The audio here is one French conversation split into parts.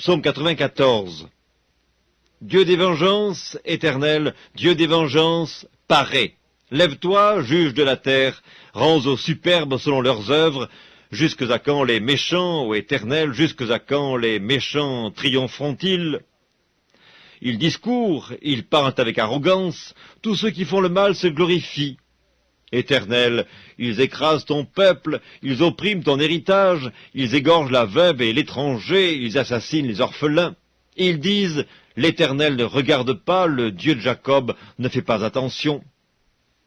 Psaume 94. Dieu des vengeances, Éternel, Dieu des vengeances, parais. Lève-toi, juge de la terre, rends aux superbes selon leurs œuvres. Jusque à quand les méchants, ô Éternel, jusque à quand les méchants triompheront-ils? Ils discourent, ils parlent avec arrogance, tous ceux qui font le mal se glorifient. Éternel, ils écrasent ton peuple, ils oppriment ton héritage, ils égorgent la veuve et l'étranger, ils assassinent les orphelins. Ils disent, l'Éternel ne regarde pas, le Dieu de Jacob ne fait pas attention.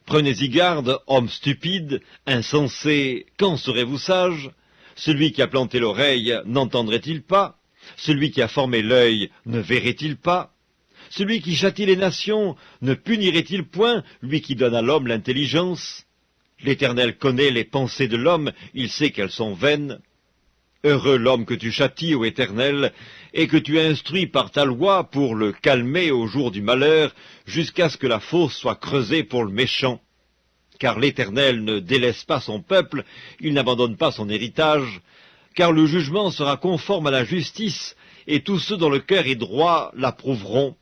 Prenez-y garde, hommes stupides, insensés, quand serez-vous sages? Celui qui a planté l'oreille n'entendrait-il pas? Celui qui a formé l'œil ne verrait-il pas? Celui qui châtie les nations ne punirait-il point, lui qui donne à l'homme l'intelligence? L'Éternel connaît les pensées de l'homme, il sait qu'elles sont vaines. Heureux l'homme que tu châties, ô Éternel, et que tu instruis par ta loi pour le calmer au jour du malheur, jusqu'à ce que la fosse soit creusée pour le méchant. Car l'Éternel ne délaisse pas son peuple, il n'abandonne pas son héritage, car le jugement sera conforme à la justice, et tous ceux dont le cœur est droit l'approuveront.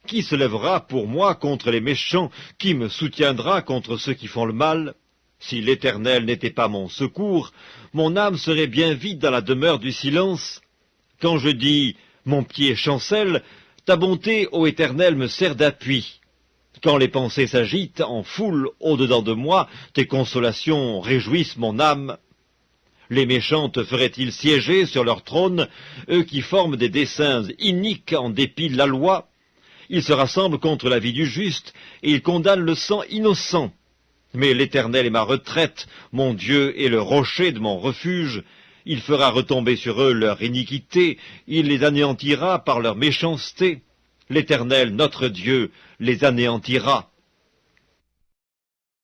Qui se lèvera pour moi contre les méchants? Qui me soutiendra contre ceux qui font le mal? Si l'Éternel n'était pas mon secours, mon âme serait bien vide dans la demeure du silence. Quand je dis « mon pied chancelle », ta bonté, ô Éternel, me sert d'appui. Quand les pensées s'agitent en foule au-dedans de moi, tes consolations réjouissent mon âme. Les méchants te feraient-ils siéger sur leur trône, eux qui forment des desseins iniques en dépit de la loi? Ils se rassemblent contre la vie du juste, et ils condamnent le sang innocent. Mais l'Éternel est ma retraite, mon Dieu est le rocher de mon refuge. Il fera retomber sur eux leur iniquité, il les anéantira par leur méchanceté. L'Éternel, notre Dieu, les anéantira.